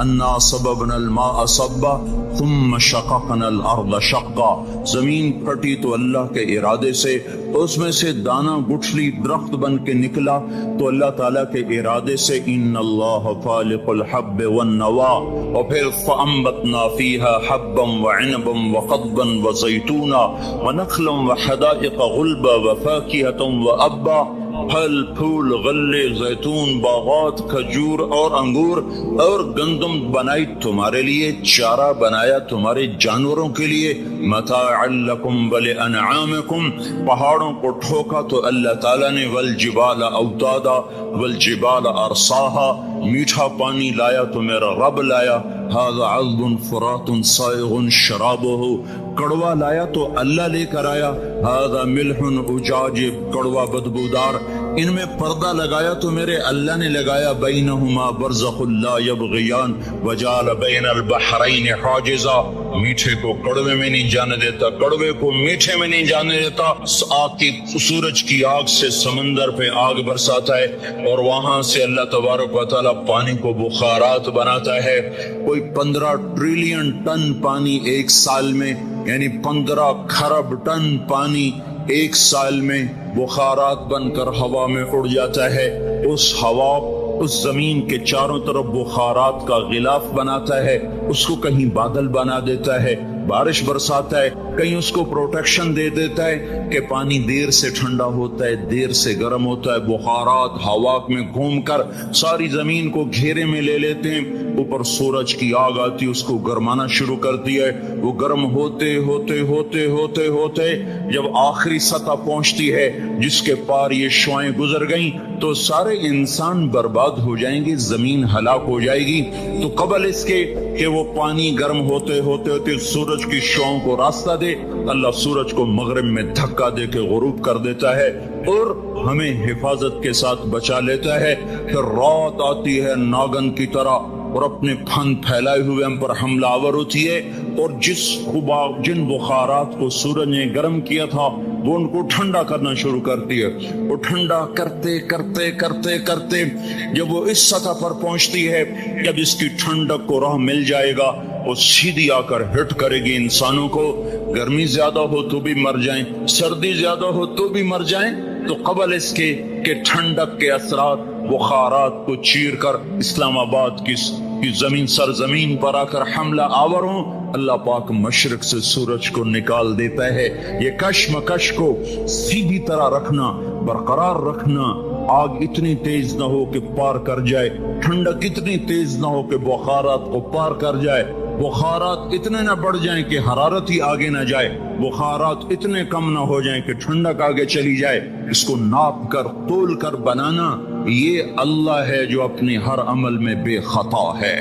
انا صببنا الماء صبا ثم شققنا الارض شقا، زمین پھٹی تو اللہ کے ارادے سے، اس میں سے دانہ گٹھلی درخت بن کے نکلا تو اللہ تعالیٰ کے ارادے سے، ان اللہ فالق الحب والنوا، اور پھر فانبتنا فیہا حبا وعنبا وقضبا وزیتونا ونخلا وحدائق غلبا وفاکہۃ وابا، پھل پھول غلے زیتون باغات کھجور اور انگور اور گندم بنائی تمہارے لیے، چارہ بنایا تمہارے جانوروں کے لیے، متاعا لکم ولانعامکم، پہاڑوں کو ٹھوکا تو اللہ تعالیٰ نے، والجبال اوتادا والجبال ارساہا، میٹھا پانی لایا تو میرا رب لایا، ھذا عذب فرات صائغ شرابہ، کڑوا لایا تو اللہ لے کر آیا، ھذا ملح اجاج، کڑوا بدبودار، ان میں پردہ لگایا تو میرے اللہ نے لگایا، بینہما برزخ لا یبغیان وجعل بین البحرین حاجزا، میٹھے کو کڑوے میں نہیں جانے دیتا، کڑوے کو میٹھے میں نہیں جانے دیتا، آگ کی سورج کی آگ سے سمندر پہ آگ برساتا ہے، اور وہاں سے اللہ تبارک و تعالیٰ پانی کو بخارات بناتا ہے، کوئی 15 ٹریلین ٹن پانی ایک سال میں، یعنی 15 کھرب ٹن پانی ایک سال میں بخارات بن کر ہوا میں اڑ جاتا ہے، اس ہوا اس زمین کے چاروں طرف بخارات کا غلاف بناتا ہے، اس کو کہیں بادل بنا دیتا ہے، بارش برساتا ہے، کہیں اس کو پروٹیکشن دے دیتا ہے کہ پانی دیر سے ٹھنڈا ہوتا ہے، دیر سے گرم ہوتا ہے، بخارات ہوا میں گھوم کر ساری زمین کو گھیرے میں لے لیتے ہیں، اوپر سورج کی آگ آتی ہے، اس کو گرمانا شروع کرتی ہے، وہ گرم ہوتے ہوتے ہوتے ہوتے ہوتے جب آخری سطح پہنچتی ہے جس کے پار یہ شعاعیں گزر گئیں تو سارے انسان برباد ہو جائیں گے، زمین ہلاک ہو جائے گی۔ تو قبل اس کے کہ وہ پانی گرم ہوتے ہوتے ہوتے سورج کی شعاعوں کو راستہ دے، اللہ سورج کو مغرب میں دھکا دے کے غروب کر دیتا ہے اور ہمیں حفاظت کے ساتھ بچا لیتا ہے۔ پھر رات آتی ہے ناگن کی طرح اور اپنے پھن پھیلائے ہوئے ہم پر حملہ آور ہوتی ہے، اور جن بخارات کو سورج نے گرم کیا تھا وہ ان کو ٹھنڈا کرنا شروع کرتی ہے، وہ ٹھنڈا کرتے کرتے کرتے کرتے جب وہ اس سطح پر پہنچتی ہے، جب اس کی ٹھنڈک کو راہ مل جائے گا وہ سیدھی آ کر ہٹ کرے گی انسانوں کو، گرمی زیادہ ہو تو بھی مر جائیں، سردی زیادہ ہو تو بھی مر جائیں، تو قبل اس کے کہ ٹھنڈک کے اثرات بخارات کو چیر کر اسلام آباد کی زمین سرزمین پر آ کر حملہ آور ہوں، اللہ پاک مشرق سے سورج کو نکال دیتا ہے۔ یہ کشمکش کو سیدھی طرح رکھنا، برقرار رکھنا، آگ اتنی تیز نہ ہو کہ پار کر جائے، ٹھنڈک اتنی تیز نہ ہو کہ بخارات کو پار کر جائے، بخارات اتنے نہ بڑھ جائیں کہ حرارت ہی آگے نہ جائے، بخارات اتنے کم نہ ہو جائیں کہ ٹھنڈک آگے چلی جائے، اس کو ناپ کر تول کر بنانا، یہ اللہ ہے جو اپنے ہر عمل میں بے خطا ہے۔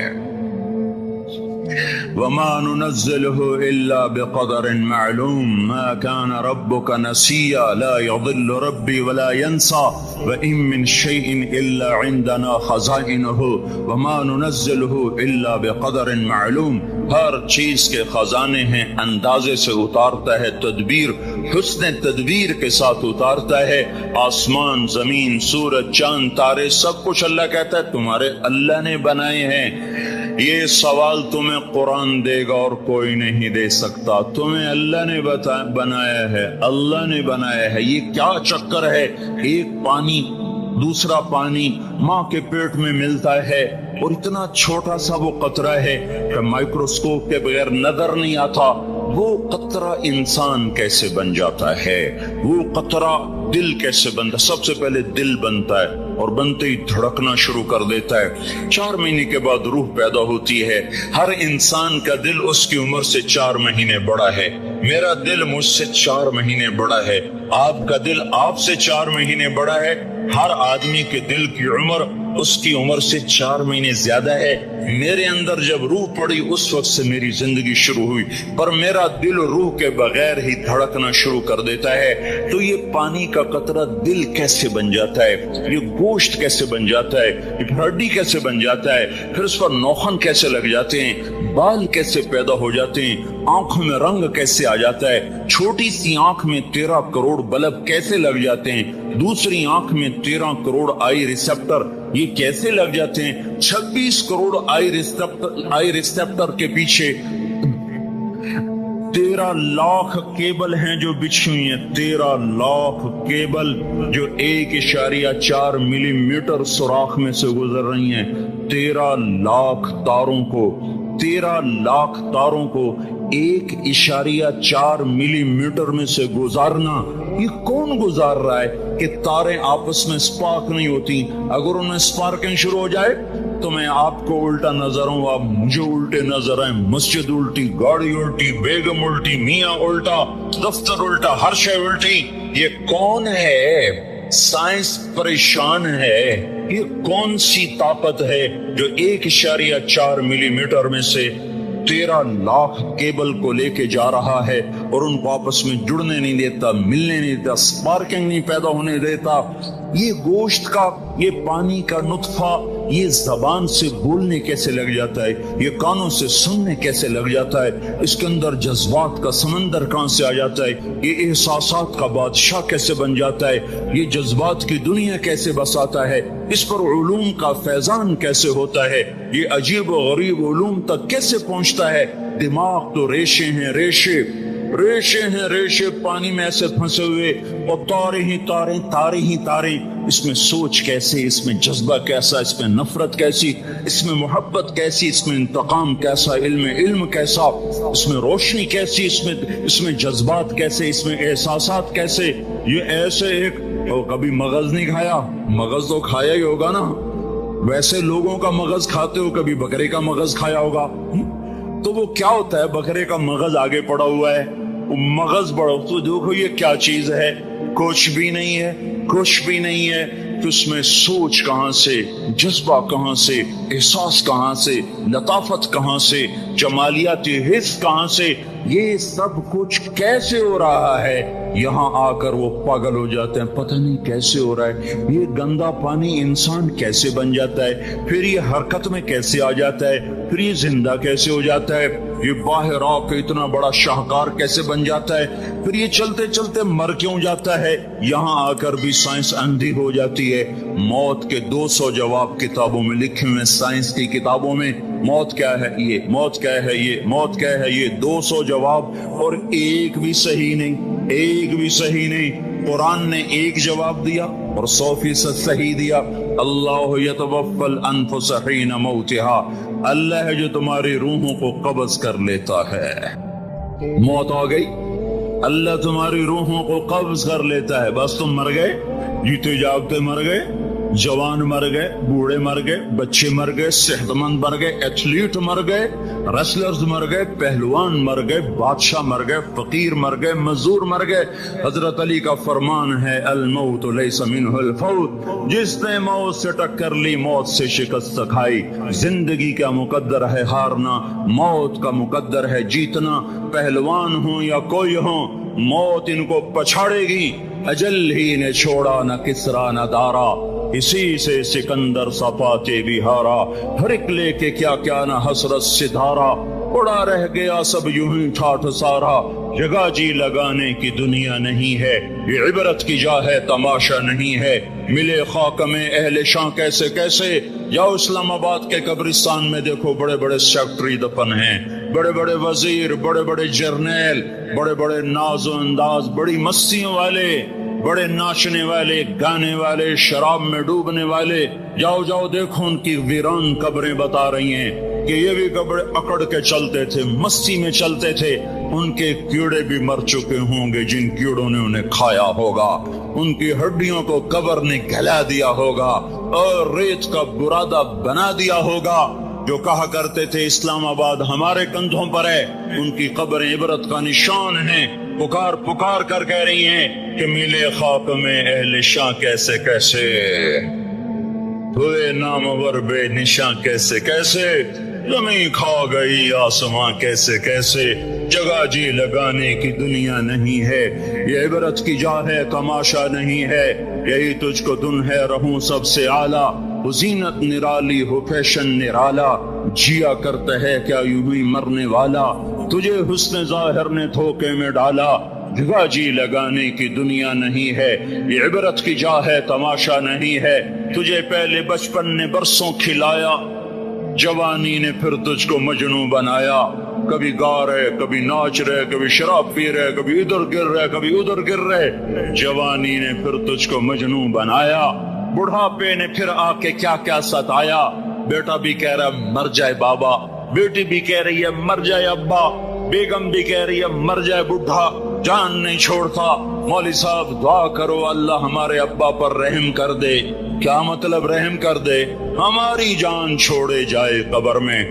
وما ننزله إلا بقدر معلوم ما كان ربك نسيا لا يضل ربي ولا ينسى وإن من شيء إلا عندنا خزائنه وما ننزله إلا بقدر معلوم، ہر چیز کے خزانے ہیں، اندازے سے اتارتا ہے، تدبیر حسن تدبیر کے ساتھ اتارتا ہے، آسمان زمین سورج چاند تارے سب کچھ اللہ کہتا ہے تمہارے اللہ نے بنائے ہیں۔ یہ سوال تمہیں قرآن دے گا اور کوئی نہیں دے سکتا، تمہیں اللہ نے بنایا ہے، اللہ نے بنایا ہے۔ یہ کیا چکر ہے، ایک پانی دوسرا پانی ماں کے پیٹ میں ملتا ہے اور اتنا چھوٹا سا وہ قطرہ ہے کہ مائکروسکوپ کے بغیر نظر نہیں آتا، وہ قطرہ انسان کیسے بن جاتا ہے، وہ قطرہ دل کیسے بنتا، سب سے پہلے دل بنتا ہے اور بنتے ہی دھڑکنا شروع کر دیتا ہے، 4 مہینے کے بعد روح پیدا ہوتی ہے۔ ہر انسان کا دل اس کی عمر سے 4 مہینے بڑا ہے، میرا دل مجھ سے 4 مہینے بڑا ہے، آپ کا دل آپ سے 4 مہینے بڑا ہے، ہر آدمی کے دل کی عمر اس کی عمر سے 4 مہینے زیادہ ہے۔ میرے اندر جب روح پڑی اس وقت سے میری زندگی شروع ہوئی، پر میرا دل روح کے بغیر ہی دھڑکنا شروع کر دیتا ہے۔ تو یہ پانی کا قطرہ دل کیسے بن جاتا ہے، یہ گوشت کیسے بن جاتا ہے، یہ ہڈی کیسے بن جاتا ہے، پھر اس پر نوخن کیسے لگ جاتے ہیں، بال کیسے پیدا ہو جاتے ہیں، آنکھوں میں رنگ کیسے آ جاتا ہے، چھوٹی سی آنکھ میں 13 کروڑ بلب کیسے لگ جاتے ہیں، دوسری آنکھ میں 13 کروڑ آئی ریسپٹر یہ کیسے لگ جاتے ہیں، 26 کروڑ آئی ریسپٹر کے پیچھے 13 لاکھ کیبل ہیں جو بچھی ہوئی ہیں، 13 لاکھ کیبل جو 1.4 ملی میٹر سوراخ میں سے گزر رہی ہیں۔ 13 لاکھ تاروں کو 1.4 ملی میٹر میں سے گزارنا، یہ کون گزار رہا ہے کہ تاریں آپس میں سپارک نہیں ہوتی؟ اگر انہیں سپارکنگ شروع ہو جائے تو میں آپ کو الٹا نظر ہوں، آپ مجھے الٹے نظر آئیں، مسجد الٹی، گاڑی الٹی، بیگم الٹی، میاں الٹا، دفتر الٹا، ہر شے الٹی۔ یہ کون ہے؟ سائنس پریشان ہے۔ یہ کون سی طاقت ہے جو 1.4 ملی میٹر میں سے 13 لاکھ کیبل کو لے کے جا رہا ہے اور ان کو آپس میں جڑنے نہیں دیتا، ملنے نہیں دیتا، سپارکنگ نہیں پیدا ہونے دیتا؟ یہ گوشت کا، یہ پانی کا نطفہ، یہ زبان سے بولنے کیسے لگ جاتا ہے؟ یہ کانوں سے سننے کیسے لگ جاتا ہے؟ اس کے اندر جذبات کا سمندر کہاں سے آ جاتا ہے؟ یہ احساسات کا بادشاہ کیسے بن جاتا ہے؟ یہ جذبات کی دنیا کیسے بساتا ہے؟ اس پر علوم کا فیضان کیسے ہوتا ہے؟ یہ عجیب و غریب علوم تک کیسے پہنچتا ہے؟ دماغ تو ریشے ہیں، ریشے پانی میں ایسے پھنسے ہوئے، اور تارے ہی تارے، اس میں سوچ کیسے، اس میں جذبہ کیسا، اس میں نفرت کیسی، اس میں محبت کیسی، اس میں انتقام کیسا، علم کیسا، اس میں روشنی کیسی، اس میں جذبات کیسے، اس میں احساسات کیسے؟ یہ ایسے ایک، کبھی مغز نہیں کھایا؟ مغز تو کھایا ہی ہوگا نا، ویسے لوگوں کا مغز کھاتے ہو، کبھی بکرے کا مغز کھایا ہوگا؟ تو وہ کیا ہوتا ہے؟ بکرے کا مغز آگے پڑا ہوا ہے، مغز بڑا، تو دیکھو یہ کیا چیز ہے؟ کچھ بھی نہیں ہے، تو اس میں سوچ کہاں سے، جذبہ کہاں سے، احساس کہاں سے، لطافت کہاں سے، جمالیاتی حس کہاں سے؟ یہ سب کچھ کیسے ہو رہا ہے؟ یہاں آ کر وہ پاگل ہو جاتے ہیں، پتہ نہیں کیسے ہو رہا ہے، یہ گندا پانی انسان کیسے بن جاتا ہے، پھر یہ حرکت میں کیسے آ جاتا ہے، پھر یہ زندہ کیسے ہو جاتا ہے، یہ باہر آ کے اتنا بڑا شاہکار کیسے بن جاتا ہے، پھر یہ چلتے چلتے مر کیوں جاتا ہے؟ یہاں آ کر بھی سائنس اندھی ہو جاتی ہے۔ موت کے 200 جواب کتابوں میں لکھے ہوئے، سائنس کی کتابوں میں، موت کیا ہے، موت کیا ہے، موت کیا ہے، یہ 200 جواب، اور ایک بھی صحیح نہیں۔ قرآن نے ایک جواب دیا اور 100% صحیح دیا۔ اللہ یتوفی الانفس حین موتها، اللہ ہے جو تمہاری روحوں کو قبض کر لیتا ہے۔ موت آ گئی، اللہ تمہاری روحوں کو قبض کر لیتا ہے، بس تم مر گئے، جیتے جاگتے مر گئے، جوان مر گئے، بوڑھے مر گئے، بچے مر گئے، صحت مند مر گئے، ایتھلیٹ مر گئے، ریسلرز مر گئے، پہلوان مر گئے، بادشاہ مر گئے، فقیر مر گئے، مزدور مر گئے۔ حضرت علی کا فرمان ہے، الموت لیس منہ الفوت، جس نے موت سے ٹکر لی موت سے شکست کھائی۔ زندگی کا مقدر ہے ہارنا، موت کا مقدر ہے جیتنا۔ پہلوان ہوں یا کوئی ہوں، موت ان کو پچھاڑے گی۔ اجل ہی نے چھوڑا نہ کسرا نہ دارا، اسی سے سکندر صفاتے بھی ہارا۔ ہر ایک لے کے کیا کیا نہ حسرت ستارہ، اڑا رہ گیا سب یوں ہی ٹھاٹھ سارا۔ جگہ جی لگانے کی دنیا نہیں ہے، یہ عبرت کی جا ہے تماشا نہیں ہے۔ ملے خاک میں اہل شاں کیسے کیسے، جاؤ اسلام آباد کے قبرستان میں دیکھو، بڑے بڑے سیکٹری دفن ہیں، بڑے بڑے وزیر، بڑے بڑے جرنیل، بڑے بڑے ناز و انداز، بڑی مستیوں والے، بڑے ناچنے والے، گانے والے، شراب میں ڈوبنے والے۔ جاؤ دیکھو، ان کی ویران قبریں بتا رہی ہیں کہ یہ بھی قبر اکڑ کے چلتے تھے، مستی میں چلتے تھے۔ ان کے کیڑے بھی مر چکے ہوں گے جن کیڑوں نے انہیں کھایا ہوگا، ان کی ہڈیوں کو قبر نے گلا دیا ہوگا اور ریت کا برادہ بنا دیا ہوگا۔ جو کہا کرتے تھے اسلام آباد ہمارے کندھوں پر ہے، ان کی قبریں عبرت کا نشان ہیں۔ پکار کر کہہ رہی ہیں کہ ملے خاک میں اہل شاں کیسے کیسے، ہوئے نامور بے نشاں کیسے کیسے، زمین کھا گئی آسماں کیسے کیسے۔ جگہ جی لگانے کی دنیا نہیں ہے، یہ عبرت کی جا ہے تماشا نہیں ہے۔ یہی تجھ کو دن ہے رہوں سب سے اعلیٰ، وہ زینت نرالی ہو فیشن نرالا، جیا کرتا ہے کیا یوں ہی مرنے والا۔ تجھے حسن ظاہر نے دھوکے میں ڈالا، جگہ جی لگانے کی دنیا نہیں ہے، یہ عبرت کی جا ہے تماشا نہیں ہے۔ تجھے پہلے بچپن نے برسوں کھلایا، جوانی نے پھر تجھ کو مجنوں بنایا، کبھی گا رہے کبھی ناچ رہے، کبھی شراب پی رہے، کبھی ادھر گر رہے کبھی ادھر گر رہے۔ جوانی نے پھر تجھ کو مجنوں بنایا، بڑھاپے نے پھر آ کے کیا کیا ستایا۔ بیٹا بھی کہہ رہا مر جائے بابا، بیٹی بھی کہہ رہی ہے مر جائے ابا، بیگم بھی کہہ رہی ہے مر جائے بڈھا، جان نہیں چھوڑتا۔ مولوی صاحب دعا کرو اللہ ہمارے ابا پر رحم کر دے۔ کیا مطلب رحم کر دے؟ ہماری جان چھوڑے جائے قبر میں۔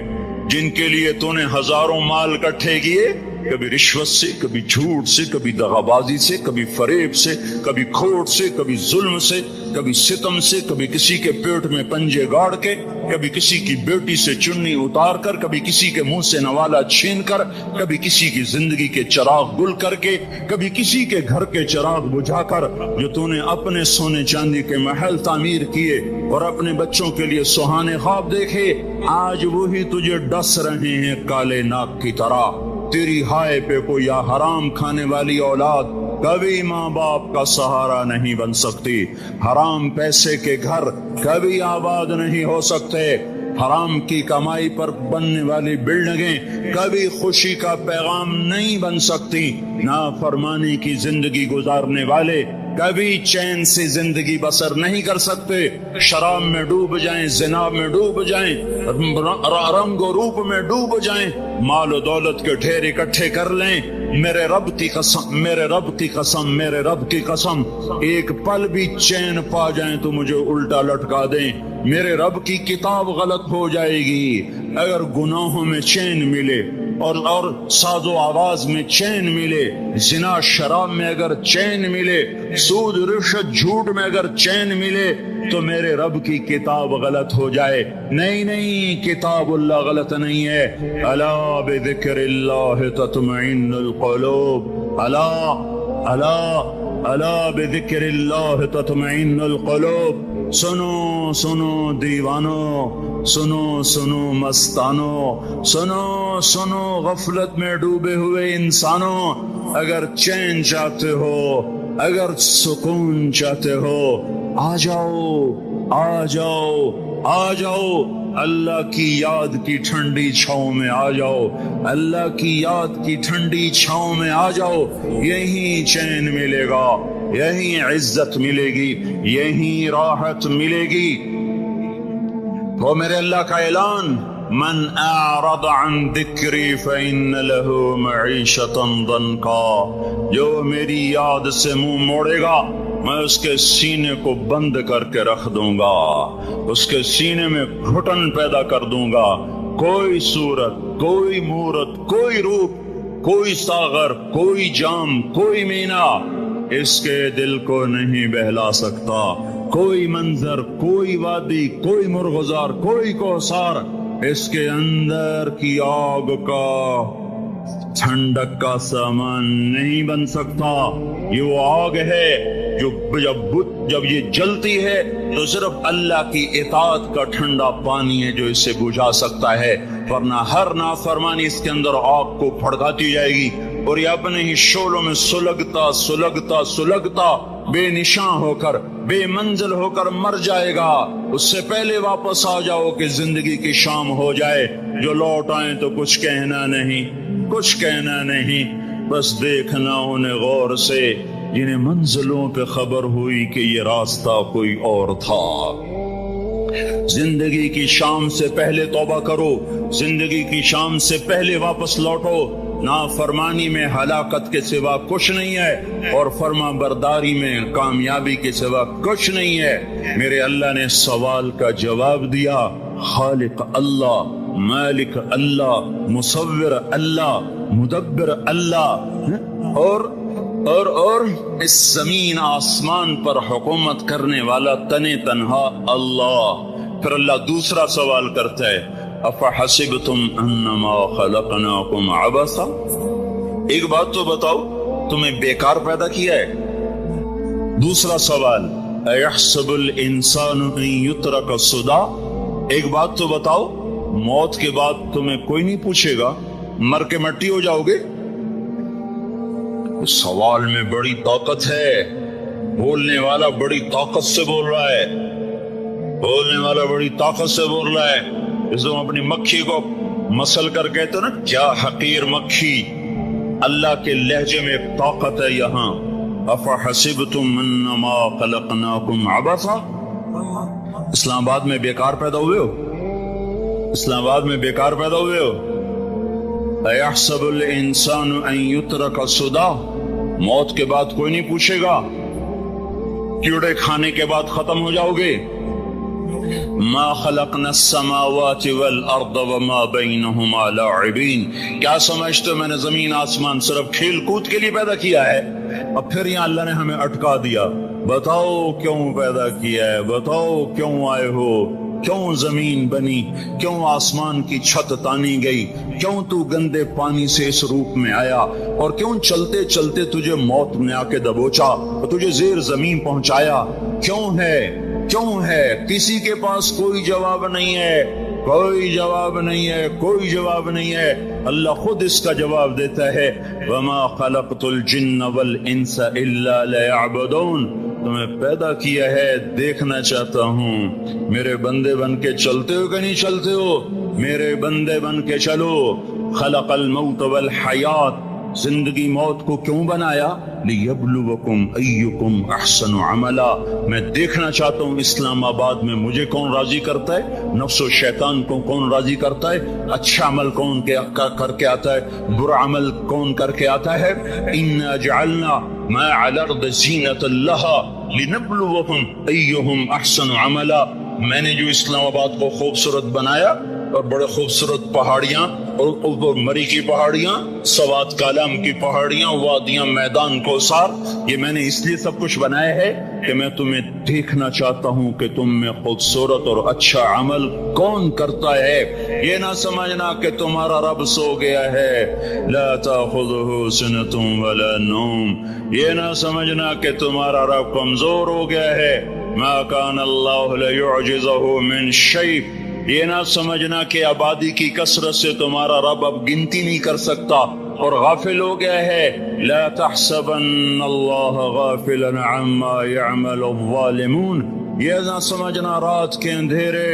جن کے لیے تو نے ہزاروں مال کٹھے کیے، کبھی رشوت سے، کبھی جھوٹ سے، کبھی دغابازی سے، کبھی فریب سے، کبھی کھوٹ سے، کبھی ظلم سے، کبھی ستم سے، کبھی کسی کے پیٹ میں پنجے گاڑ کے، کبھی کسی کی بیٹی سے چنی اتار کر، کبھی کسی کے منہ سے نوالا چھین کر، کبھی کسی کی زندگی کے چراغ گل کر کے، کبھی کسی کے گھر کے چراغ بجھا کر، جو تو نے اپنے سونے چاندی کے محل تعمیر کیے اور اپنے بچوں کے لیے سہانے خواب دیکھے، آج وہی تجھے ڈس رہے ہیں کالے ناک کی طرح۔ تیری ہائے پہ کوئی حرام کھانے والی اولاد کبھی ماں باپ کا سہارا نہیں بن سکتی۔ حرام پیسے کے گھر کبھی آباد نہیں ہو سکتے۔ حرام کی کمائی پر بننے والی بلڈنگیں کبھی خوشی کا پیغام نہیں بن سکتی۔ نافرمانی کی زندگی گزارنے والے کبھی چین سے زندگی بسر نہیں کر سکتے۔ شراب میں ڈوب جائیں، زنا میں ڈوب جائیں، رنگ و روپ میں ڈوب جائیں، مال و دولت کے ڈھیر اکٹھے کر لیں، میرے رب کی قسم، میرے رب کی قسم، میرے رب کی قسم، ایک پل بھی چین پا جائیں تو مجھے الٹا لٹکا دیں۔ میرے رب کی کتاب غلط ہو جائے گی اگر گناہوں میں چین ملے اور ساز و آواز میں چین ملے، زنا شراب میں اگر چین ملے، سود رشوت جھوٹ میں اگر چین ملے تو میرے رب کی کتاب غلط ہو جائے۔ نہیں، کتاب اللہ غلط نہیں ہے۔ الا بذکر اللہ تطمئن القلوب، الا بذکر اللہ تطمئن القلوب۔ سنو سنو دیوانو، سنو مستانو، سنو غفلت میں ڈوبے ہوئے انسانوں، اگر چین چاہتے ہو، اگر سکون چاہتے ہو، آ جاؤ اللہ کی یاد کی ٹھنڈی چھاؤں میں آ جاؤ، اللہ کی یاد کی ٹھنڈی چھاؤں میں آ جاؤ۔ یہیں چین ملے گا، یہیں عزت ملے گی، یہیں راحت ملے گی۔ تو میرے اللہ کا اعلان، من اعرض عن ذکری فإن له معیشۃ ضنکا، جو میری یاد سے منہ موڑے گا میں اس کے سینے کو بند کر کے رکھ دوں گا، اس کے سینے میں گھٹن پیدا کر دوں گا۔ کوئی صورت، کوئی مورت، کوئی روپ، کوئی ساغر، کوئی جام، کوئی مینا اس کے دل کو نہیں بہلا سکتا۔ کوئی منظر، کوئی وادی، کوئی مرغزار، کوئی کوثار اس کے اندر کی آگ کا ٹھنڈک کا سامان نہیں بن سکتا۔ یہ وہ آگ ہے جو جب یہ جلتی ہے تو صرف اللہ کی اطاعت کا ٹھنڈا پانی ہے جو اسے بجھا سکتا ہے، ورنہ ہر نافرمانی اس کے اندر آگ کو بھڑکاتی جائے گی اور یہ اپنے ہی شعلوں میں سلگتا بے نشاں ہو کر، بے منزل ہو کر مر جائے گا۔ اس سے پہلے واپس آ جاؤ کہ زندگی کی شام ہو جائے۔ جو لوٹ آئیں تو کچھ کہنا نہیں، بس دیکھنا انہیں غور سے جنہیں منزلوں پہ خبر ہوئی کہ یہ راستہ کوئی اور تھا۔ زندگی کی شام سے پہلے توبہ کرو، زندگی کی شام سے پہلے واپس لوٹو۔ نافرمانی میں ہلاکت کے سوا کچھ نہیں ہے اور فرما برداری میں کامیابی کے سوا کچھ نہیں ہے۔ میرے اللہ نے سوال کا جواب دیا، خالق اللہ، مالک اللہ، مصور اللہ، مدبر اللہ، اور اس زمین آسمان پر حکومت کرنے والا تنے تنہا اللہ۔ پھر اللہ دوسرا سوال کرتا ہے، افحسبتم انما خلقناکم عبثا، ایک بات تو بتاؤ تمہیں بیکار پیدا کیا ہے؟ دوسرا سوال، ایحسب الانسان ان یترک سدی، ایک بات تو بتاؤ موت کے بعد تمہیں کوئی نہیں پوچھے گا، مر کے مٹی ہو جاؤ گے؟ اس سوال میں بڑی طاقت ہے، بولنے والا بڑی طاقت سے بول رہا ہے، بولنے والا بڑی طاقت سے بول رہا ہے۔ اس کو اپنی مکھی کو مسل کر کہتے نا، کیا حقیر مکھی، اللہ کے لہجے میں ایک طاقت ہے یہاں۔ افحسبتم انما خلقناکم عبثا، اسلام آباد میں بیکار پیدا ہوئے ہو، اسلام آباد میں بیکار پیدا ہوئے ہو۔ ایحسب الانسان ان یترک سدی، موت کے بعد کوئی نہیں پوچھے گا، کیڑے کھانے کے بعد ختم ہو جاؤ گے۔ ما خلقنا السماوات والارض وما بینہما لاعبین، کیا سمجھتے ہو میں نے زمین آسمان صرف کھیل کود کے لیے پیدا کیا ہے؟ اب پھر یہاں اللہ نے ہمیں اٹکا دیا، بتاؤ کیوں پیدا کیا ہے، بتاؤ کیوں آئے ہو، کیوں زمین بنی، کیوں آسمان کی چھت تانی گئی، کیوں تو گندے پانی سے اس روپ میں آیا، اور کیوں چلتے چلتے تجھے موت نے آ کے دبوچا اور تجھے زیر زمین پہنچایا، کیوں ہے، کیوں ہے؟ کسی کے پاس کوئی جواب نہیں ہے، کوئی جواب نہیں ہے، کوئی جواب نہیں ہے، اللہ خود اس کا جواب دیتا ہے۔ وما خلقت الجن والانس الا ليعبدون، تمہیں پیدا کیا ہے دیکھنا چاہتا ہوں، میرے بندے بن کے چلتے ہو کہ نہیں چلتے ہو، میرے بندے بن کے چلو۔ خلق الموت والحیات، زندگی موت کو کیوں بنایا؟ لیبلوکم ایکم احسن عملا، میں دیکھنا چاہتا ہوں اسلام آباد میں مجھے کون راضی کرتا ہے، نفس و شیطان کو کون راضی کرتا ہے، اچھا عمل کون کر کے آتا ہے، برا عمل کون کر کے آتا ہے۔ انا جعلنا ما علی الارض زینۃ لها لنبلوکم ایہم احسن عملا، میں نے جو اسلام آباد کو خوبصورت بنایا اور بڑے خوبصورت پہاڑیاں اور مری کی پہاڑیاں، سوات کالام کی پہاڑیاں، وادیاں، میدان کوثر، یہ میں نے اس لیے سب کچھ بنایا ہے کہ میں تمہیں دیکھنا چاہتا ہوں کہ تم میں خوبصورت اور اچھا عمل کون کرتا ہے۔ یہ نہ سمجھنا کہ تمہارا رب سو گیا ہے، لا تاخذہ سنۃ ولا نوم، یہ نہ سمجھنا کہ تمہارا رب کمزور ہو گیا ہے، ما کان اللہ لیعجزہ من شیء، یہ نہ سمجھنا کہ آبادی کی کثرت سے تمہارا رب اب گنتی نہیں کر سکتا اور غافل ہو گیا ہے۔ لا تحسبن اللہ غافلا عما يعمل الظالمون، یہ نہ سمجھنا رات کے اندھیرے،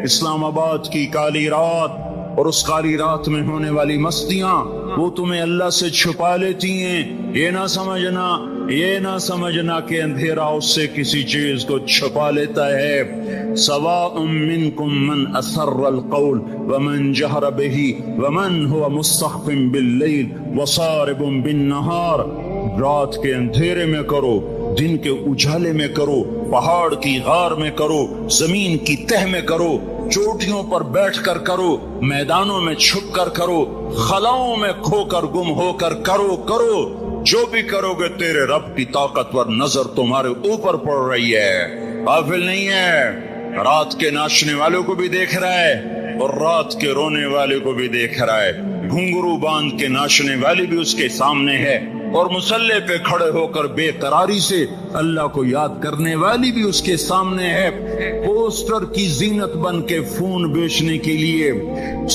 اسلام آباد کی کالی رات اور اس کالی رات میں ہونے والی مستیاں وہ تمہیں اللہ سے چھپا لیتی ہیں، یہ نہ سمجھنا، یہ نہ سمجھنا کہ اندھیرا اس سے کسی چیز کو چھپا لیتا ہے۔ سواء منکم من اسر القول ومن جہر بہ ومن هو مستخف باللیل وصارب بالنہار، رات کے اندھیرے میں کرو، دن کے اجالے میں کرو، پہاڑ کی غار میں کرو، زمین کی تہ میں کرو، چوٹیوں پر بیٹھ کر کرو، میدانوں میں چھپ کر کرو، خلاؤں میں کھو کر گم ہو کر کرو، جو بھی کرو گے تیرے رب کی طاقتور نظر تمہارے اوپر پڑ رہی ہے، غافل نہیں ہے، رات کے ناچنے والوں کو بھی دیکھ رہا ہے اور رات کے رونے والے کو بھی دیکھ رہا ہے، گھنگرو باندھ کے ناچنے والی بھی اس کے سامنے ہے اور مسلح پہ کھڑے ہو کر بے قراری سے اللہ کو یاد کرنے والی بھی اس کے سامنے ہے۔ پوسٹر کی زینت بن کے فون بیچنے کے لیے،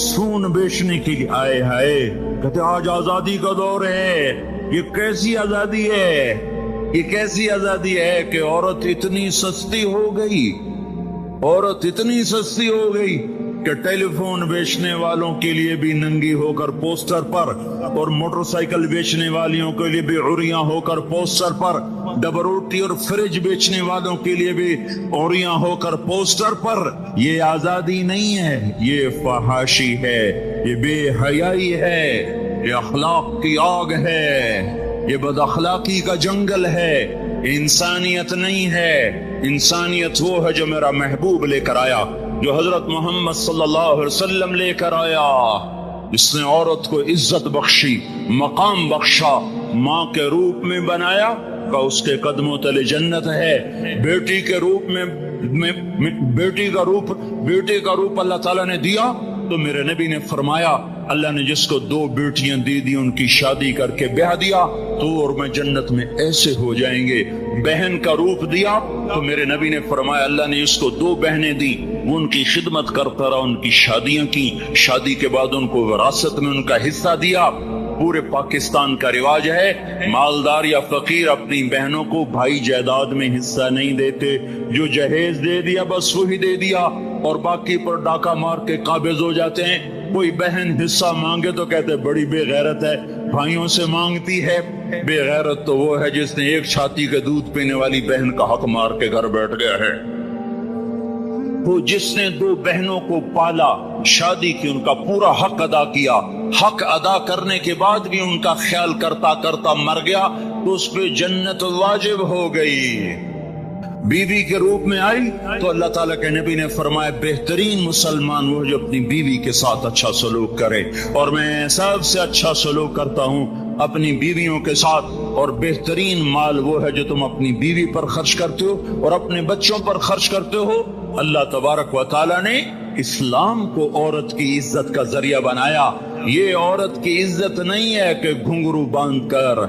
سون بیچنے کے لیے آئے ہائے، کہتے آج آزادی کا دور ہے، یہ کیسی آزادی ہے، یہ کیسی آزادی ہے کہ عورت اتنی سستی ہو گئی، عورت اتنی سستی ہو گئی کہ ٹیلی فون بیچنے والوں کے لیے بھی ننگی ہو کر پوسٹر پر، اور موٹر سائیکل بیچنے والیوں کے لیے بھی عریاں ہو کر پوسٹر پر، ڈبل روٹی اور فریج بیچنے والوں کے لیے بھی عریاں ہو کر پوسٹر پر۔ یہ آزادی نہیں ہے، یہ فحاشی ہے، یہ بے حیائی ہے، یہ اخلاق کی آگ ہے، یہ بد اخلاقی کا جنگل ہے، انسانیت نہیں ہے۔ انسانیت وہ ہے جو میرا محبوب لے کر آیا، جو حضرت محمد صلی اللہ علیہ وسلم لے کر آیا، جس نے عورت کو عزت بخشی، مقام بخشا، ماں کے روپ میں بنایا کہ اس کے قدموں تلے جنت ہے، بیٹی کے روپ میں بیٹی کا روپ اللہ تعالیٰ نے دیا تو میرے نبی نے فرمایا اللہ نے جس کو 2 بیٹیاں دی ان کی شادی کر کے بیاہ دیا تو اور میں جنت میں ایسے ہو جائیں گے۔ بہن کا روپ دیا تو میرے نبی نے فرمایا اللہ نے جس کو 2 بہنیں دی وہ ان کی خدمت کرتا رہا، ان کی شادیاں کی، شادی کے بعد ان کو وراثت میں ان کا حصہ دیا۔ پورے پاکستان کا رواج ہے، مالدار یا فقیر اپنی بہنوں کو بھائی جائیداد میں حصہ نہیں دیتے، جو جہیز دے دیا بس وہی دے دیا، اور باقی پر ڈاکہ مار کے قابض ہو جاتے ہیں۔ کوئی بہن حصہ مانگے تو کہتے بڑی بے غیرت ہے، بھائیوں سے مانگتی ہے۔ بے غیرت تو وہ ہے جس نے ایک چھاتی کے دودھ پینے والی بہن کا حق مار کے گھر بیٹھ گیا ہے۔ وہ جس نے دو بہنوں کو پالا، شادی کی، ان کا پورا حق ادا کیا، حق ادا کرنے کے بعد بھی ان کا خیال کرتا کرتا مر گیا تو اس پہ جنت واجب ہو گئی۔ بیوی کے روپ میں آئی تو اللہ تعالیٰ کے نبی نے فرمایا بہترین مسلمان وہ جو اپنی بیوی کے ساتھ اچھا سلوک کرے، اور میں سب سے اچھا سلوک کرتا ہوں اپنی بیویوں کے ساتھ، اور بہترین مال وہ ہے جو تم اپنی بیوی پر خرچ کرتے ہو اور اپنے بچوں پر خرچ کرتے ہو۔ اللہ تبارک و تعالیٰ نے اسلام کو عورت کی عزت کا ذریعہ بنایا۔ یہ عورت کی عزت نہیں ہے کہ گھنگرو باندھ کر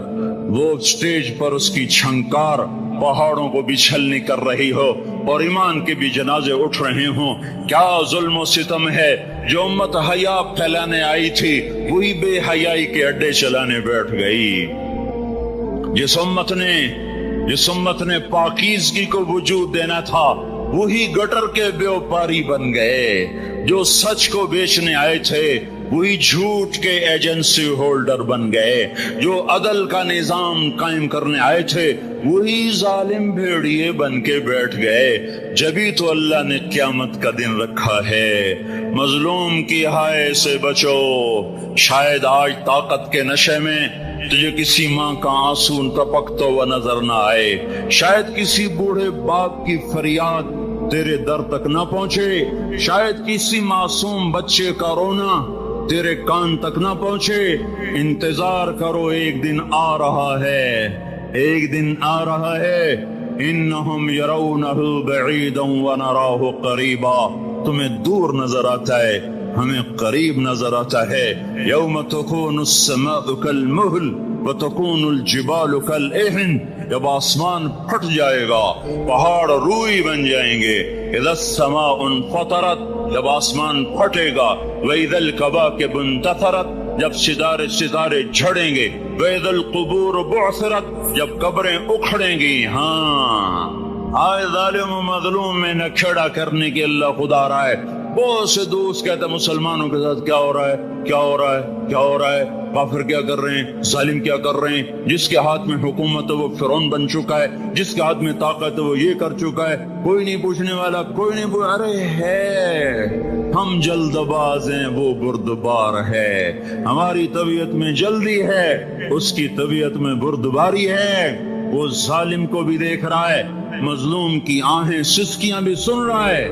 وہ سٹیج پر اس کی چھنکار پہاڑوں کو بھی چھلنی کر رہی ہو اور ایمان کے بھی جنازے اٹھ رہے ہوں۔ کیا ظلم و ستم ہے، جو امت حیا پھیلانے آئی تھی وہی بے حیائی کے اڈے چلانے بیٹھ گئی۔ جس امت نے پاکیزگی کو وجود دینا تھا وہی گٹر کے بیوپاری بن گئے، جو سچ کو بیچنے آئے تھے وہی جھوٹ کے ایجنسی ہولڈر بن گئے، جو عدل کا نظام قائم کرنے آئے تھے وہی ظالم بھیڑیے بن کے بیٹھ گئے۔ جبھی تو اللہ نے قیامت کا دن رکھا ہے۔ مظلوم کی ہائے سے بچو، شاید آج طاقت کے نشے میں تجھے کسی ماں کا آنسو ٹپکتا ہوا نظر نہ آئے، شاید کسی بوڑھے باپ کی فریاد تیرے در تک نہ پہنچے، شاید کسی معصوم بچے کا رونا تیرے کان تک نہ پہنچے۔ انتظار کرو، ایک دن آ رہا ہے، ایک دن آ رہا ہے۔ انہم یرونہ بعیدا ونراہ قریبا، تمہیں دور نظر آتا ہے، ہمیں قریب نظر آتا ہے۔ یوم تکون السماء کالمہل وتکون الجبال کالعہن، جب آسمان پھٹ جائے گا پہاڑ روئی بن جائیں گے۔ اذا السماء انفطرت، جب آسمان پھٹے گا۔ وَإِذَا الْكَوَاكِبُ انتثرت، جب ستارے جھڑیں گے۔ وَإِذَا الْقُبُورُ بُعْثِرَتْ، جب قبریں اکھڑیں گی۔ ہاں آئے ظالم و مظلوم میں نہ کھڑا کرنے کے اللہ خدا رہا ہے۔ بہت سے دوست کہتے ہیں مسلمانوں کے ساتھ کیا ہو رہا ہے، کیا ہو رہا ہے، کیا ہو رہا ہے، کافر کیا کر رہے ہیں، ظالم کیا کر رہے ہیں۔ جس کے ہاتھ میں حکومت ہے وہ فرعون بن چکا ہے، جس کے ہاتھ میں طاقت ہے وہ یہ کر چکا ہے، کوئی نہیں پوچھنے والا، کوئی نہیں ارے ہے، ہم جلد باز ہیں وہ بردبار ہے۔ ہماری طبیعت میں جلدی ہے، اس کی طبیعت میں بردباری ہے۔ وہ ظالم کو بھی دیکھ رہا ہے، مظلوم کی آہیں سسکیاں بھی سن رہا ہے،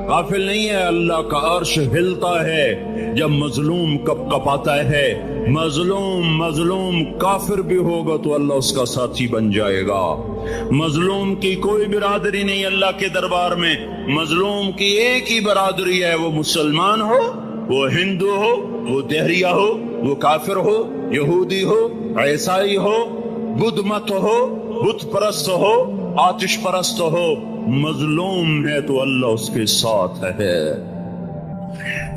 غافل نہیں ہے۔ اللہ کا عرش ہلتا ہے جب مظلوم کپ کپاتا ہے۔ مظلوم کافر بھی ہوگا تو اللہ اس کا ساتھی بن جائے گا۔ مظلوم کی کوئی برادری نہیں اللہ کے دربار میں، مظلوم کی ایک ہی برادری ہے، وہ مسلمان ہو، وہ ہندو ہو، وہ دہریہ ہو، وہ کافر ہو، یہودی ہو، عیسائی ہو، بدھ مت ہو، بت پرست ہو، آتش پرست ہو، مظلوم ہے تو اللہ اس کے ساتھ ہے۔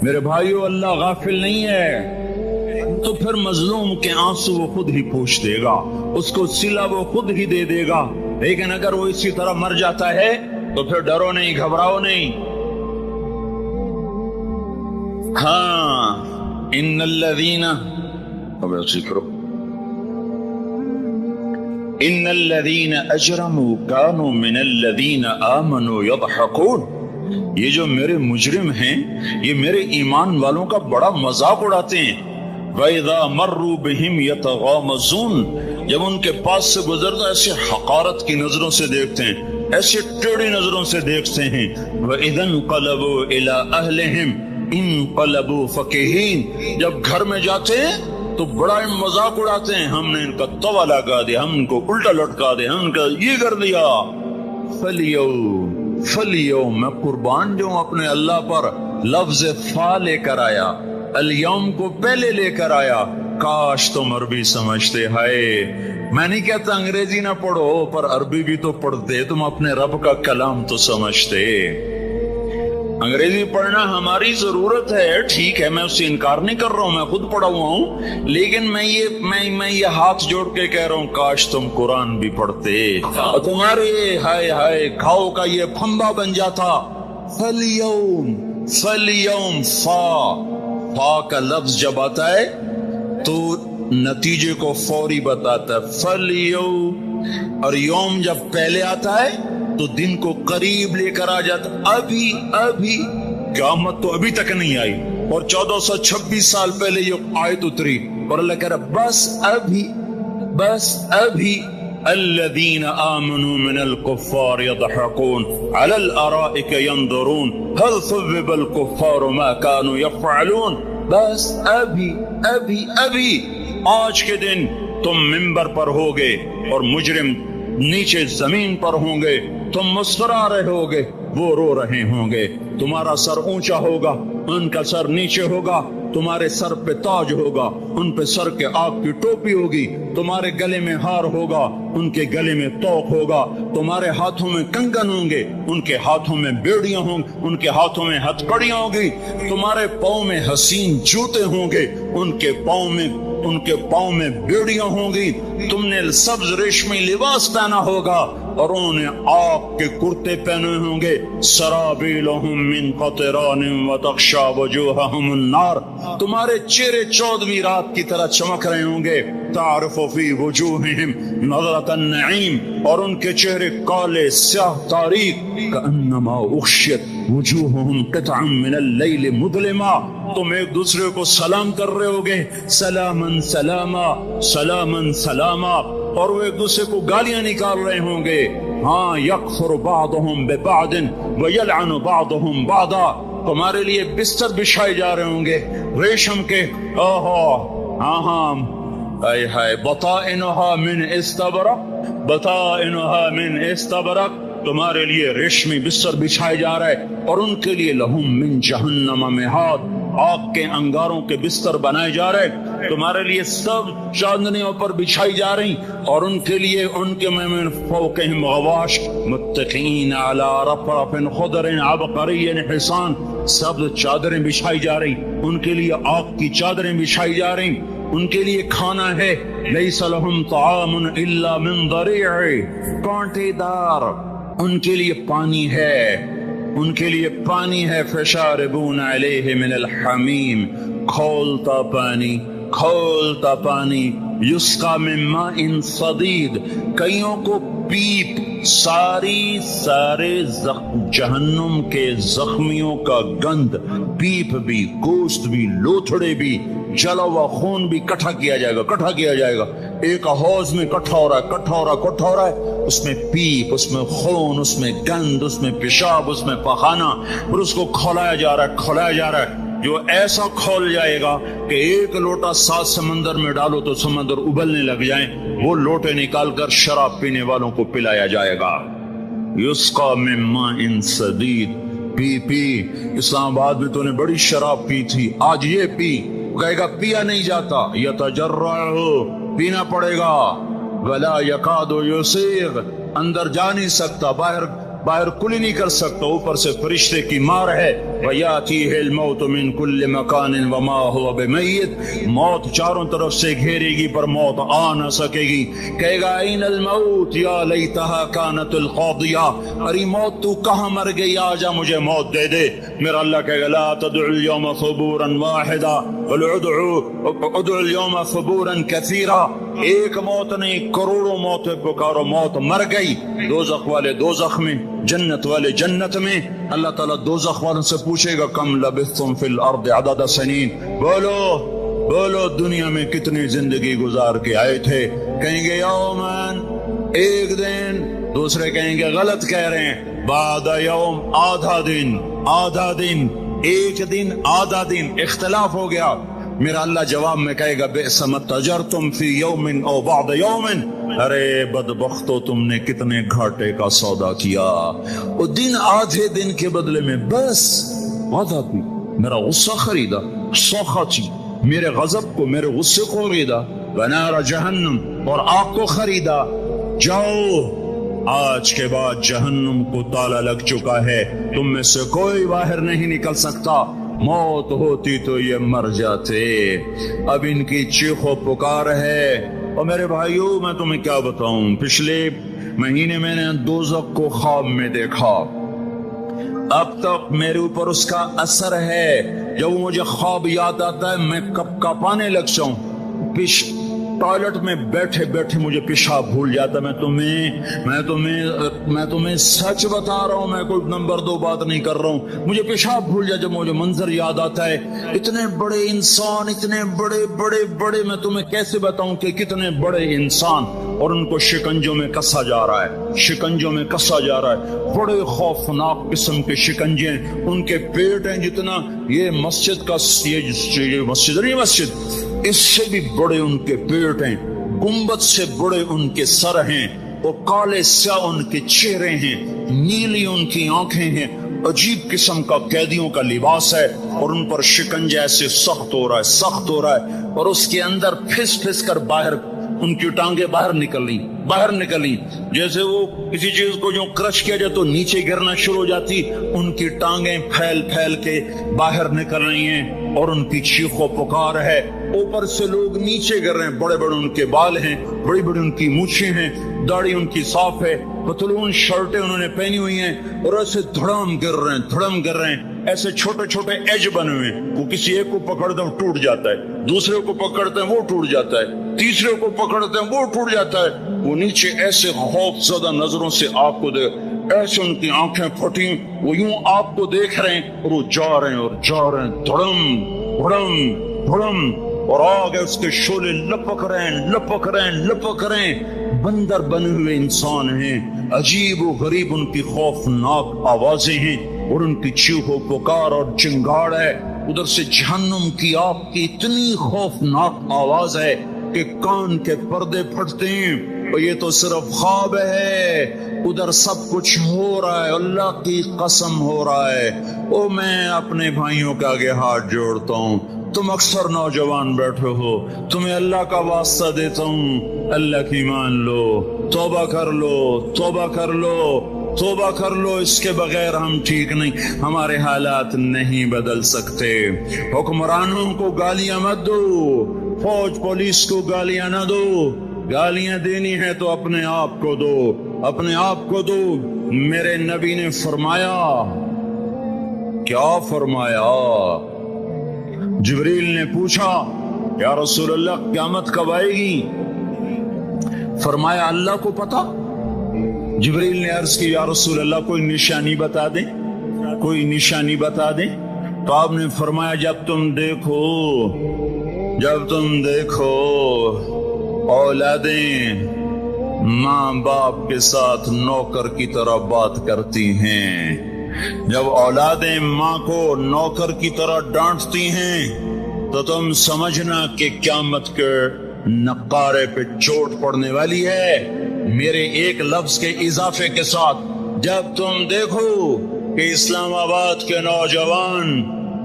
میرے بھائیو، اللہ غافل نہیں ہے، تو پھر مظلوم کے آنسو وہ خود ہی پوچھ دے گا، اس کو صلہ وہ خود ہی دے دے گا۔ لیکن اگر وہ اسی طرح مر جاتا ہے تو پھر ڈرو نہیں، گھبراؤ نہیں۔ ہاں ان الذین ان الذین اجرموا كانوا من الذین آمنوا يضحكون، یہ جو میرے مجرم ہیں یہ میرے ایمان والوں کا بڑا مذاق اڑاتے ہیں۔ وَإِذَا مَرُّوا بِهِمْ يَتَغَامَزُونَ، جب ان کے پاس سے گزرتا ایسے حقارت کی نظروں سے دیکھتے ہیں، ایسے ٹیڑھی نظروں سے دیکھتے ہیں۔ وَإِذَا انقلبوا إِلَىٰ أَهْلِهِمْ انقلبوا فَكِهِينَ، جب گھر میں جاتے ہیں تو بڑا مذاق اڑاتے ہیں، ہم نے ان کا توا لگا دیا، ہم ان کو الٹا لٹکا دیا، ہم ان کا یہ کر دیا۔ فَالْيَوْمَ میں قربان جو اپنے اللہ پر لفظ فا لے کر آیا، الیوم کو پہلے لے کر آیا۔ کاش تم عربی سمجھتے۔ ہائے، میں نہیں کہتا انگریزی نہ پڑھو، پر عربی بھی تو پڑھتے، تم اپنے رب کا کلام تو سمجھتے۔ انگریزی پڑھنا ہماری ضرورت ہے، ٹھیک ہے، میں اس سے انکار نہیں کر رہا ہوں، میں خود پڑھا ہوا ہوں، لیکن میں یہ ہاتھ جوڑ کے کہہ رہا ہوں کاش تم قرآن بھی پڑھتے اور تمہارے ہائے ہائے کھاؤ کا یہ پھمبا بن جاتا۔ فَالْيَوْمِ فا کا لفظ جب آتا ہے تو نتیجے کو فوری بتاتا ہے، فَالْيَوْمِ، اور یوم جب پہلے آتا ہے تو دن کو قریب لے کر آ جاتا، ابھی قیامت تو ابھی تک نہیں آئی، اور 1426 سال پہلے یہ آیت اتری، اور اللہ کہہ رہا بس ابھی الذين آمنوا من الكفار يضحكون على الارائك ينظرون هل ثوب الكفار ما كانوا يفعلون، بس ابھی آج کے دن تم منبر پر ہوگے اور مجرم نیچے زمین پر ہوں گے، تم مسکرا رہے ہوگے، وہ رو رہے ہوں گے، تمہارا سر اونچا ہوگا، ان کا سر نیچے ہوگا، تمہارے سر پہ تاج ہوگا، ان پہ سر کے آگ کی ٹوپی ہوگی، تمہارے گلے میں ہار ہوگا، ان کے گلے میں توق ہوگا، تمہارے ہاتھوں میں کنگن ہوں گے، ان کے ہاتھوں میں بیڑیاں ہوں گی، ان کے ہاتھوں میں ہتھکڑیاں ہوں گی، تمہارے پاؤں میں حسین جوتے ہوں گے، ان کے پاؤں میں بیڑیاں ہوں گی، تم نے سبز ریشمی لباس پہنا ہوگا اور انہوں نے آگ کے کرتے پہنے ہوں گے، سرابیلہم من قطران وتغشا وجوہہم النار، تمہارے چہرے 14ویں رات کی طرح چمک رہے ہوں گے، تعرف فی وجوہہم نظرۃ النعیم، اور ان کے چہرے کالے سیاہ تاریک، کأنما اغشیت وجوہہم قطعا من اللیل مظلما، تم ایک دوسرے کو سلام کر رہے ہوگے، سلامن سلاما سلامن سلاما، اور وہ ایک دوسرے کو گالیاں نکال رہے ہوں گے، ہاں یکفر بعضهم ببعض ویلعن بعضهم بعضا، تمہارے لیے بستر بچھائے جا رہے ہوں گے ریشم کے، ہائے ہائے، بطائنها من استبرق، تمہارے لیے ریشمی بستر بچھائے جا رہے، اور ان کے لیے لہم من جہنم مہاد، آگ کے انگاروں کے بستر بنائے جا رہے، تمہارے لیے سب چاندنیوں پر بچھائی جا رہی، اور ان کے لیے ان کے من فوقہم غواش متقین علی رفرف خضر عبقری حسان، سب چادریں بچھائی جا رہی، ان کے لیے آگ کی چادریں بچھائی جا رہی، ان کے لیے کھانا ہے، لیس لہم طعام الا من ضریع، کانٹے دار، ان کے لیے پانی ہے، فشاربون علیہ من الحمیم، کھولتا پانی، یسقا من ماء صدید، کئیوں کو پیپ، سارے جہنم کے زخمیوں کا گند، پیپ بھی، گوشت بھی، لوتھڑے بھی، جلا ہوا خون بھی کٹھا کیا جائے گا، ایک حوض میں کٹھا ہو رہا ہے، اس میں پیپ، اس میں خون، اس میں گند، اس میں پیشاب، اس میں پخانہ، اور اس کو کھولایا جا رہا ہے، جو ایسا کھول جائے گا کہ ایک لوٹا 7 سمندر میں ڈالو تو سمندر ابلنے لگ جائیں، وہ لوٹے نکال کر شراب پینے والوں کو پلایا جائے گا، یسقا من ماء صدید، پی اسلام آباد میں تو نے بڑی شراب پی تھی، آج یہ پی، کہے گا پیا نہیں جاتا، یتجرعہ، پینا پڑے گا، ولا یکاد یسیغ، اندر جا نہیں سکتا، باہر کلی نہیں کر سکتا، اوپر سے فرشتے کی مار ہے، وَيَأْتِيهِ الْمَوْتُ مِنْ كُلِّ مَكَانٍ وَمَا هُوَ بِمَيِّتٍ، موت چاروں طرف سے گھیرے گی پر موت آ نہ سکے گی، کہے گا اَيْنَ الْمَوْتِ يَا لَيْتَهَا كَانَتِ الْقَاضِيَةَ، ارے موت تو کہاں مر گئی، آجا مجھے موت دے دے، میرا اللہ کہے گا لَا تَدْعُ الْيَوْمَ ثُبُورًا وَاحِدًا وَادْعُ الْيَوْمَ ثُبُورًا كَثِيرًا، ایک موت نہیں کروڑوں موتیں پکارو، موت مر گئی، دوزخ والے دوزخ میں، جنت والے جنت میں، اللہ تعالیٰ دوزخ والوں سے پوچھے گا کم لبثتم فی الارض عدد سنین، بولو دنیا میں کتنی زندگی گزار کے آئے تھے، کہیں گے یومن، ایک دن، دوسرے کہیں گے غلط کہہ رہے ہیں، بعد یوم، آدھا دن، ایک دن، آدھا دن، اختلاف ہو گیا، میرا اللہ جواب میں کہے گا بئس ما تجرتم فی یوم او بعد یوم، ارے بدبختو تم نے کتنے گھاٹے کا سودا کیا، وہ دن آدھے دن کے بدلے میں بس آدھا بھی میرا غصہ خریدا، سوخاچی میرے غضب کو، میرے غصے کو خریدا، بنار جہنم، اور آگ کو خریدا، جاؤ آج کے بعد جہنم کو تالا لگ چکا ہے، تم میں سے کوئی باہر نہیں نکل سکتا، موت ہوتی تو یہ مر جاتے۔ اب ان کی چیخ و پکار ہے۔ اور میرے بھائیوں، میں تمہیں کیا بتاؤں، پچھلے مہینے میں نے دوزخ کو خواب میں دیکھا، اب تک میرے اوپر اس کا اثر ہے۔ جب مجھے خواب یاد آتا ہے میں کب کاپانے لگ جاؤں، ٹوائلٹ میں بیٹھے بیٹھے مجھے پیشاب بھول جاتا۔ میں تمہیں سچ بتا رہا ہوں، میں کوئی نمبر 2 بات نہیں کر رہا ہوں، مجھے پیشاب بھول جاتا جب مجھے منظر یاد آتا ہے۔ اتنے بڑے انسان، اتنے بڑے بڑے بڑے، میں تمہیں کیسے بتاؤں کہ کتنے بڑے انسان، اور ان کو شکنجوں میں کسا جا رہا ہے، شکنجوں میں کسا جا رہا ہے، بڑے خوفناک قسم کے شکنجے ہیں۔ ان کے پیٹ ہیں جتنا یہ مسجد کا، یہ مسجد نہیں، مسجد اس سے بھی بڑے ان کے پیٹ ہیں، گنبد سے بڑے ان کے سر ہیں، اور کالے سیاہ ان کے چہرے ہیں، نیلی ان کی آنکھیں ہیں، عجیب قسم کا قیدیوں کا لباس ہے، اور ان پر شکنجہ ایسے سخت ہو رہا ہے، سخت ہو رہا ہے، اور اس کے اندر پھس پھس کر باہر ان کی ٹانگیں باہر نکلی، جیسے وہ کسی چیز کو جو کرش کیا جائے تو نیچے گرنا شروع ہو جاتی، ان کی ٹانگیں پھیل پھیل کے باہر نکل رہی ہیں، اور ان کی چیخ و پکار ہے۔ اوپر سے لوگ نیچے گر رہے ہیں، بڑے بڑے ان کے بال ہیں، بڑی بڑی ان کی مونچھیں ہیں، داڑھی ان کی صاف ہے، پتلون شرٹیں انہوں نے پہنی ہوئی ہیں، اور ایسے دھڑم گر رہے ہیں، ایسے چھوٹے چھوٹے ایج بنے ہوئے ہیں۔ وہ کسی ایک کو پکڑتے ہیں ٹوٹ جاتا ہے، دوسرے کو پکڑتے ہیں وہ ٹوٹ جاتا ہے، تیسرے کو پکڑتے ہیں وہ ٹوٹ جاتا ہے۔ وہ نیچے ایسے خوف زدہ نظروں سے آپ کو ایسے ان کی آنکھیں پھٹی، وہ یوں آپ کو دیکھ رہے ہیں، اور وہ جا رہے ہیں، دھڑم، اور آگے اس کے شعلے لپک رہے ہیں، بندر بنے ہوئے انسان ہیں، عجیب و غریب ان کی خوفناک آوازیں ہیں، اور ان کی چیخ و پکار اور چنگاڑ ہے۔ ادھر سے جہنم کی آگ کی اتنی خوفناک آواز ہے کہ کان کے پردے پھٹتے ہیں، اور یہ تو صرف خواب ہے، ادھر سب کچھ ہو رہا ہے، اللہ کی قسم ہو رہا ہے۔ او میں اپنے بھائیوں کے آگے ہاتھ جوڑتا ہوں، تم اکثر نوجوان بیٹھے ہو، تمہیں اللہ کا واسطہ دیتا ہوں، اللہ کی مان لو، توبہ کر لو، اس کے بغیر ہم ٹھیک نہیں، ہمارے حالات نہیں بدل سکتے۔ حکمرانوں کو گالیاں مت دو، فوج پولیس کو گالیاں نہ دو، گالیاں دینی ہے تو اپنے آپ کو دو۔ میرے نبی نے فرمایا، کیا فرمایا؟ جبریل نے پوچھا، یا رسول اللہ قیامت کب آئے گی؟ فرمایا اللہ کو پتا۔ جبریل نے عرض کی، یا رسول اللہ کوئی نشانی بتا دیں، تو آپ نے فرمایا جب تم دیکھو اولادیں ماں باپ کے ساتھ نوکر کی طرح بات کرتی ہیں، جب اولادیں ماں کو نوکر کی طرح ڈانٹتی ہیں، تو تم سمجھنا کہ قیامت کے نقارے پہ چوٹ پڑنے والی ہے۔ میرے ایک لفظ کے اضافے کے ساتھ، جب تم دیکھو کہ اسلام آباد کے نوجوان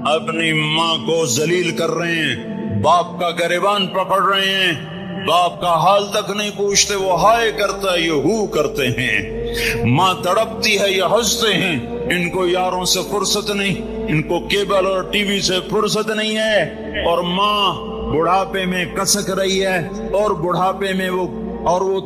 اپنی ماں کو ذلیل کر رہے ہیں، باپ کا گریبان پکڑ رہے ہیں، باپ کا حال تک نہیں پوچھتے، وہ ہائے کرتا ہے یہ ہو کرتے ہیں، ماں تڑپتی ہے یہ ہنستے ہیں، ان کو یاروں سے فرصت نہیں، ان کو کیبل اور ٹی وی سے فرصت نہیں ہے، اور ماں بڑھاپے میں کسک رہی ہے، اور بڑھاپے میں وہ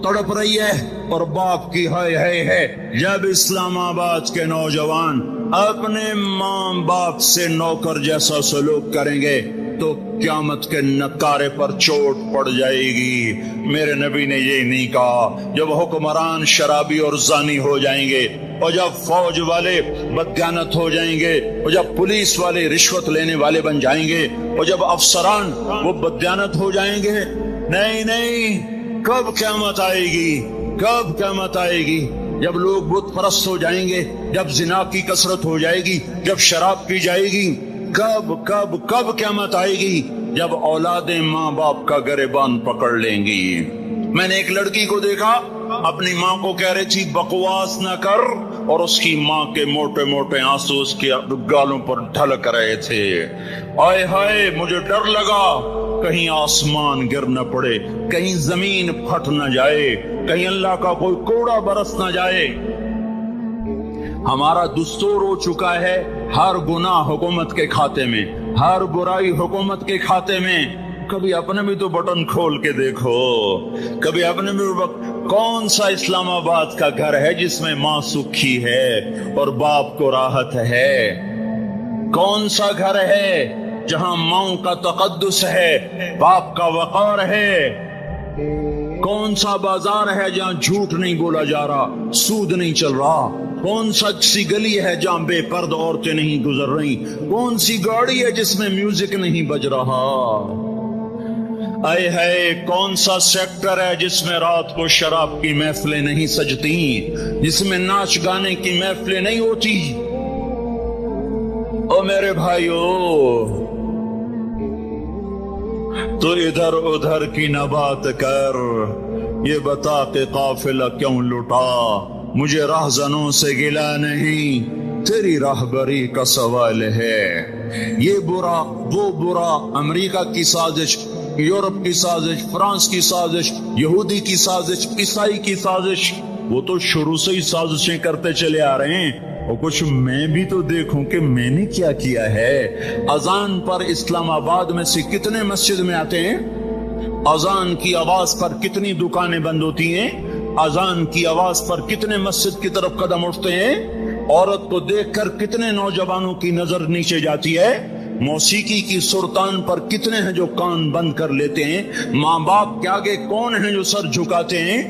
تڑپ رہی ہے، اور باپ کی ہائے ہے۔ جب اسلام آباد کے نوجوان اپنے ماں باپ سے نوکر جیسا سلوک کریں گے تو قیامت کے نکارے پر چوٹ پڑ جائے گی۔ میرے نبی نے یہ نہیں کہا جب حکمران شرابی اور زانی ہو جائیں گے، اور جب فوج والے بددیانت ہو جائیں گے، اور جب پولیس والے رشوت لینے والے بن جائیں گے، اور جب افسران وہ بددیانت ہو جائیں گے۔ نہیں، کب قیامت آئے گی؟ جب لوگ بت پرست ہو جائیں گے، جب زنا کی کثرت ہو جائے گی، جب شراب پی جائے گی۔ کب قیامت آئے گی؟ جب اولادیں ماں باپ کا گریبان پکڑ لیں گی۔ میں نے ایک لڑکی کو دیکھا، اپنی ماں کو کہہ رہی تھی بکواس نہ کر، اور اس کی ماں کے موٹے موٹے آنسو اس کے گالوں پر ڈھلک رہے تھے۔ آئے ہائے، مجھے ڈر لگا کہیں آسمان گر نہ پڑے، کہیں زمین پھٹ نہ جائے، کہیں اللہ کا کوئی کوڑا برس نہ جائے۔ ہمارا دستور ہو چکا ہے ہر گناہ حکومت کے کھاتے میں، ہر برائی حکومت کے کھاتے میں۔ کبھی اپنے بھی تو بٹن کھول کے دیکھو، کبھی اپنے بھی کون سا اسلام آباد کا گھر ہے جس میں ماں سکھی ہے اور باپ کو راحت ہے؟ کون سا گھر ہے جہاں ماں کا تقدس ہے، باپ کا وقار ہے؟ کون سا بازار ہے جہاں جھوٹ نہیں بولا جا رہا، سود نہیں چل رہا؟ کون سا سی گلی ہے جہاں بے پرد عورتیں نہیں گزر رہی؟ کون سی گاڑی ہے جس میں میوزک نہیں بج رہا؟ اے ہے کون سا سیکٹر ہے جس میں رات کو شراب کی محفلیں نہیں سجتی، جس میں ناچ گانے کی محفلیں نہیں ہوتی؟ او میرے بھائیو، تو ادھر ادھر کی نہ بات کر، یہ بتا کہ قافلہ کیوں لٹا؟ مجھے راہزنوں سے گلا نہیں، تیری راہبری کا سوال ہے۔ یہ برا وہ برا، امریکہ کی سازش، یورپ کی سازش، فرانس کی سازش، یہودی کی سازش، عیسائی کی سازش، وہ تو شروع سے ہی سازشیں کرتے چلے آ رہے ہیں۔ اور کچھ میں بھی تو دیکھوں کہ میں نے کیا کیا ہے۔ اذان پر اسلام آباد میں سے کتنے مسجد میں آتے ہیں؟ اذان کی آواز پر کتنی دکانیں بند ہوتی ہیں؟ اذان کی آواز پر کتنے مسجد کی طرف قدم اٹھتے ہیں؟ عورت کو دیکھ کر کتنے نوجوانوں کی نظر نیچے جاتی ہے؟ موسیقی کی سرتان پر کتنے ہیں جو کان بند کر لیتے ہیں؟ ماں باپ کے آگے کون ہیں جو سر جھکاتے ہیں؟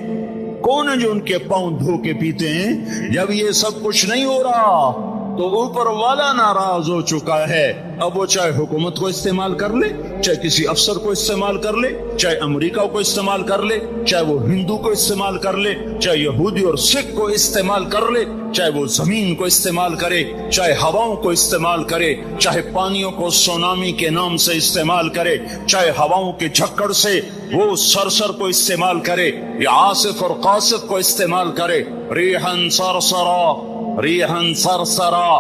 کون ہیں جو ان کے پاؤں دھو کے پیتے ہیں؟ جب یہ سب کچھ نہیں ہو رہا تو اوپر والا ناراض ہو چکا ہے۔ اب وہ چاہے حکومت کو استعمال کر لے، چاہے کسی افسر کو استعمال کر لے، چاہے امریکہ کو استعمال کر لے، چاہے وہ ہندو کو استعمال کر لے، چاہے یہودی اور سکھ کو استعمال کر لے، چاہے وہ زمین کو استعمال کرے، چاہے ہواؤں کو استعمال کرے، چاہے پانیوں کو سونامی کے نام سے استعمال کرے، چاہے ہواؤں کے جھکڑ سے وہ سرسر کو استعمال کرے یا آصف اور قاصف کو استعمال کرے۔ ریحن سرسرا، ریحن سرسرا،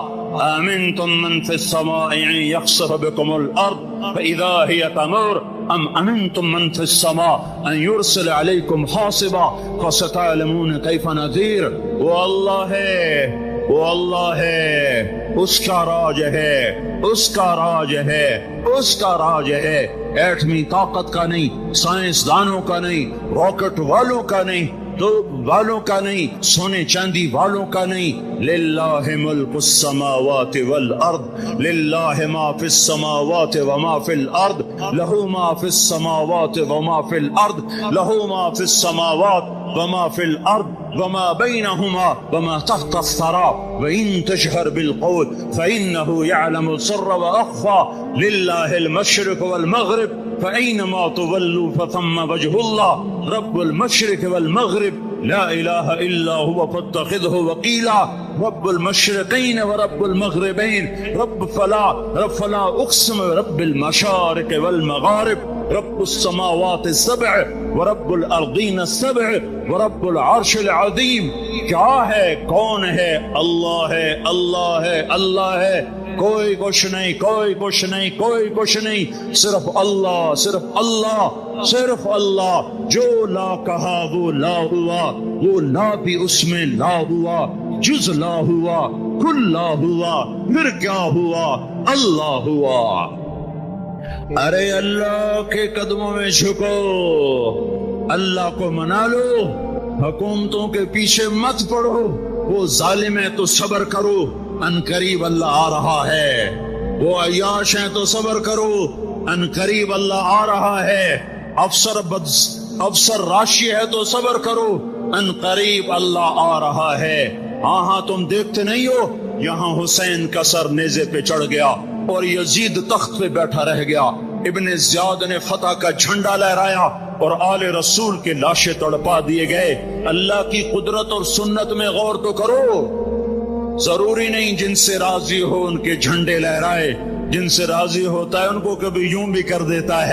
آمنتم من فی السماء ان یخسف بكم الارض فاذا هي تمور ام امنتم من فی السماء ان یرسل علیکم حاصبا فستعلمون کیف نذیر۔ وہ اللہ ہے، وہ اللہ ہے، اس کا راج ہے، اس کا راج ہے، اس کا راج ہے۔ ایٹمی طاقت کا نہیں، سائنسدانوں کا نہیں، راکٹ والوں کا نہیں، تو والوں کا نہیں، سونے چاندی والوں کا نہیں۔ للہ ملک السماوات والارض، للہ ما فی السماوات وما فی الارض، لہو ما فی السماوات وما فی الارض، لہو ما فی السماوات وما فی الارض وما بینہما وما تحت الثرى وإن تجهر بالقول فإنه يعلم السر وأخفى للہ المشرق والمغرب فأينما تولوا فثم وجه الله رب المشرق والمغرب لا إله إلا هو فاتخذه وكيلا رب المشرقين ورب المغربين رب فلا أقسم رب المشارق والمغارب رب السماوات السبع ورب الأرضين السبع ورب العرش العظيم۔ کیا ہے؟ کون ہے؟ اللہ ہے، اللہ ہے، اللہ ہے۔ کوئی کچھ نہیں، کوئی کچھ نہیں، کوئی کچھ نہیں، صرف اللہ، صرف اللہ، صرف اللہ۔ جو لا کہا وہ لا ہوا، وہ لا بھی اس میں لا ہوا، جز لا ہوا، کل لا ہوا، پھر کیا ہوا؟ اللہ ہوا۔ ارے اللہ کے قدموں میں جھکو، اللہ کو منا لو، حکومتوں کے پیچھے مت پڑو۔ وہ ظالم ہے تو صبر کرو، ان قریب اللہ آ رہا ہے۔ وہ عیاش ہیں تو صبر کرو، ان قریب اللہ آ رہا ہے۔ افسر راشی ہے تو صبر کرو، ان قریب اللہ آ رہا ہے۔ ہاں ہاں تم دیکھتے نہیں ہو، یہاں حسین کا سر نیزے پہ چڑھ گیا اور یزید تخت پہ بیٹھا رہ گیا، ابن زیاد نے فتح کا جھنڈا لہرایا اور آل رسول کے لاشیں تڑپا دیے گئے۔ اللہ کی قدرت اور سنت میں غور تو کرو۔ ضروری نہیں جن سے راضی ہو ان کے جھنڈے لہرائے، جن سے راضی ہوتا ہے ان کو کبھی یوں بھی کر دیتا ہے۔